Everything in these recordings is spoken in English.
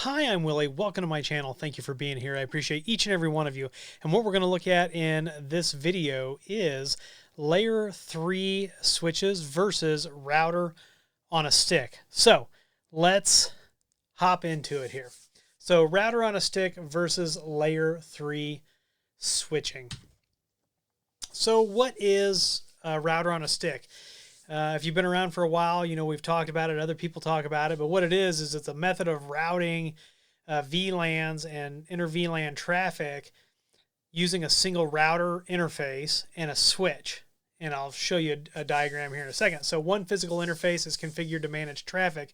Hi, I'm Willie. Welcome to my channel. Thank you for being here. I appreciate each and every one of you. And what we're going to look at in this video is layer 3 switches versus router on a stick. So let's hop into it here. So router on a stick versus layer 3 switching. So what is a router on a stick? If you've been around for a while, you know we've talked about it, other people talk about it, but what it is it's a method of routing VLANs and inter-VLAN traffic using a single router interface and a switch. And I'll show you a diagram here in a second. So one physical interface is configured to manage traffic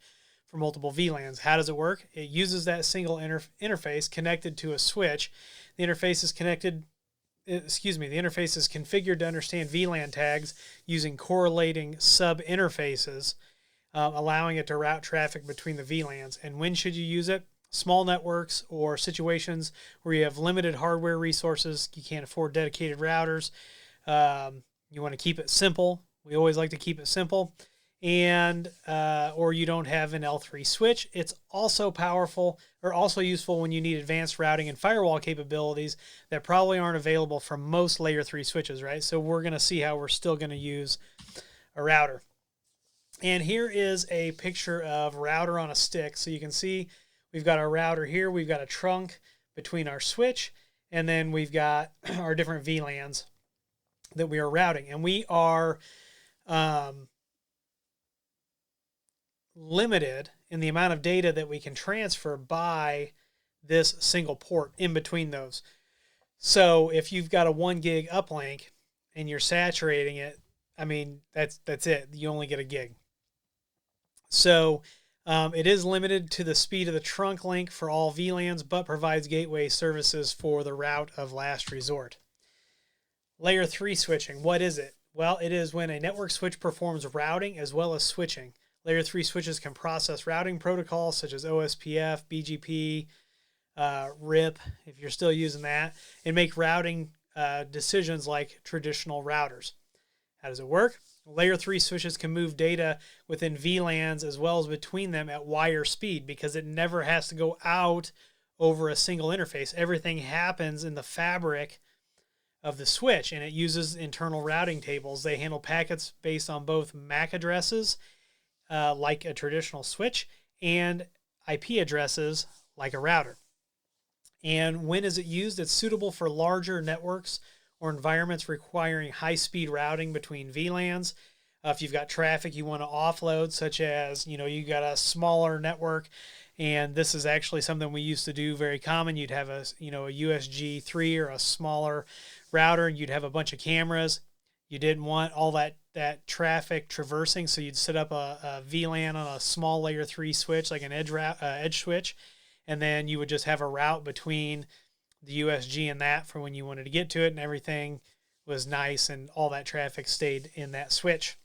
for multiple VLANs. How does it work? It uses that single interface connected to a switch. The interface is configured to understand VLAN tags using correlating sub-interfaces, allowing it to route traffic between the VLANs. And when should you use it? Small networks or situations where you have limited hardware resources, you can't afford dedicated routers, you want to keep it simple. We always like to keep it simple. And or you don't have an L3 switch. It's also powerful or also useful when you need advanced routing and firewall capabilities that probably aren't available from most layer 3 switches, right? So we're going to see how we're still going to use a router. And here is a picture of router on a stick. So you can see we've got our router here, we've got a trunk between our switch, and then we've got our different VLANs that we are routing. And we are limited in the amount of data that we can transfer by this single port in between those. So if you've got a 1 gig uplink and you're saturating it, I mean, that's it. You only get a gig. So it is limited to the speed of the trunk link for all VLANs, but provides gateway services for the route of last resort. Layer 3 switching, what is it? Well, it is when a network switch performs routing as well as switching. Layer 3 switches can process routing protocols such as OSPF, BGP, RIP, if you're still using that, and make routing decisions like traditional routers. How does it work? Layer 3 switches can move data within VLANs as well as between them at wire speed because it never has to go out over a single interface. Everything happens in the fabric of the switch, and it uses internal routing tables. They handle packets based on both MAC addresses like a traditional switch and IP addresses like a router. And when is it used? It's suitable for larger networks or environments requiring high-speed routing between VLANs. If you've got traffic you want to offload, such as, you got a smaller network, and this is actually something we used to do very common. You'd have a USG 3 or a smaller router, and you'd have a bunch of cameras. You didn't want all that traffic traversing, so you'd set up a VLAN on a small layer 3 switch, like an edge switch, and then you would just have a route between the USG and that for when you wanted to get to it, and everything was nice, and all that traffic stayed in that switch.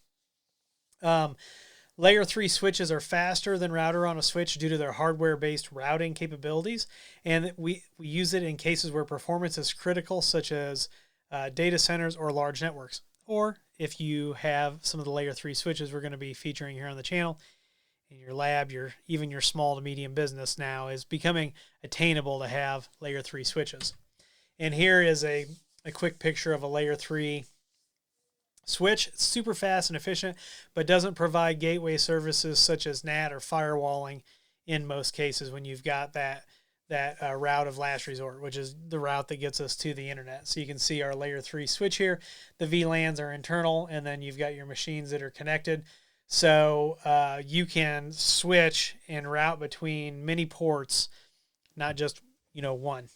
Layer 3 switches are faster than router on a switch due to their hardware-based routing capabilities, and we use it in cases where performance is critical, such as data centers or large networks. Or if you have some of the layer 3 switches we're going to be featuring here on the channel in your lab, even your small to medium business now is becoming attainable to have layer 3 switches. And here is a quick picture of a layer 3 switch. It's super fast and efficient, but doesn't provide gateway services such as NAT or firewalling in most cases when you've got that route of last resort, which is the route that gets us to the internet. So you can see our layer 3 switch here. The VLANs are internal, and then you've got your machines that are connected. So you can switch and route between many ports, not just one.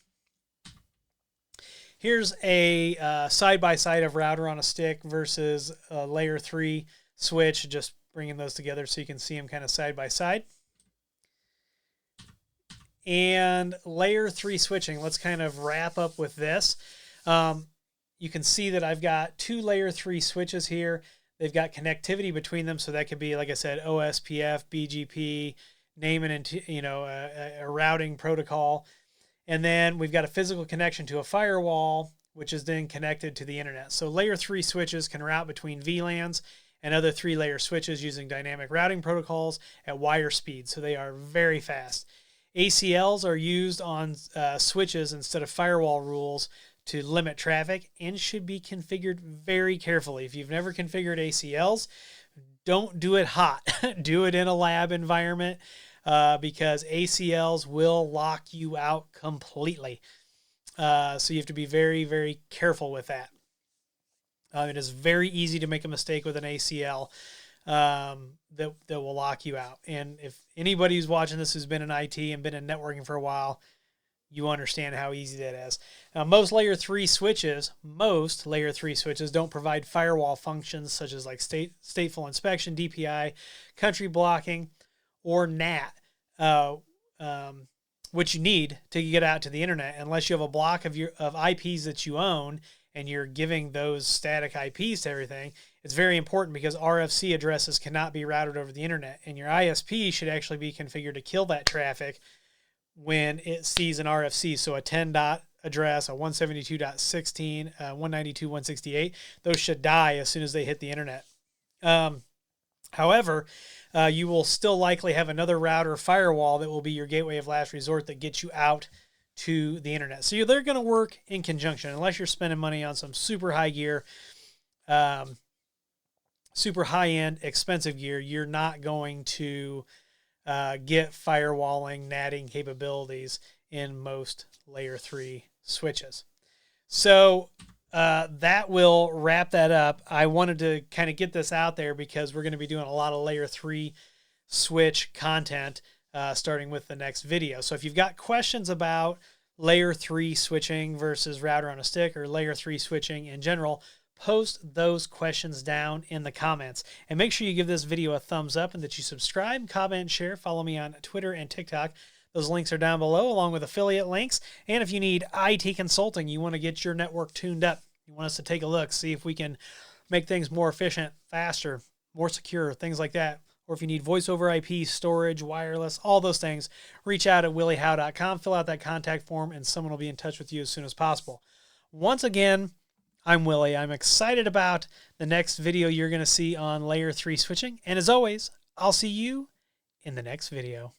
Here's a side-by-side of router on a stick versus a layer 3 switch, just bringing those together so you can see them kind of side by side. And layer 3 switching, let's kind of wrap up with this. You can see that I've got 2 layer 3 switches here. They've got connectivity between them, so that could be, like I said, OSPF, BGP, name it, a routing protocol. And then we've got a physical connection to a firewall, which is then connected to the internet. So layer 3 switches can route between VLANs and other 3-layer switches using dynamic routing protocols at wire speed. So they are very fast. ACLs are used on switches instead of firewall rules to limit traffic and should be configured very carefully. If you've never configured ACLs, don't do it hot. Do it in a lab environment because ACLs will lock you out completely. So you have to be very, very careful with that. It is very easy to make a mistake with an ACL that will lock you out. And if anybody who's watching this who's been in IT and been in networking for a while, you understand how easy that is. Now, most layer 3 switches don't provide firewall functions such as like stateful inspection, DPI, country blocking, or NAT, which you need to get out to the internet unless you have a block of IPs that you own and you're giving those static IPs to everything. It's very important because RFC addresses cannot be routed over the internet, and your ISP should actually be configured to kill that traffic when it sees an RFC. So a 10 dot address, a 172.16, 192.168, those should die as soon as they hit the internet. However, you will still likely have another router firewall that will be your gateway of last resort that gets you out to the internet. So they're going to work in conjunction unless you're spending money on some super high gear, super high-end, expensive gear. You're not going to get firewalling, natting capabilities in most layer 3 switches. So that will wrap that up. I wanted to kind of get this out there because we're going to be doing a lot of layer 3 switch content starting with the next video. So if you've got questions about layer 3 switching versus router on a stick or layer 3 switching in general, post those questions down in the comments. And make sure you give this video a thumbs up and that you subscribe, comment, share. Follow me on Twitter and TikTok. Those links are down below along with affiliate links. And if you need IT consulting, you want to get your network tuned up, you want us to take a look, see if we can make things more efficient, faster, more secure, things like that. Or if you need voice over IP, storage, wireless, all those things, reach out at williehowe.com, fill out that contact form, and someone will be in touch with you as soon as possible. Once again, I'm Willie. I'm excited about the next video you're going to see on layer 3 switching. And as always, I'll see you in the next video.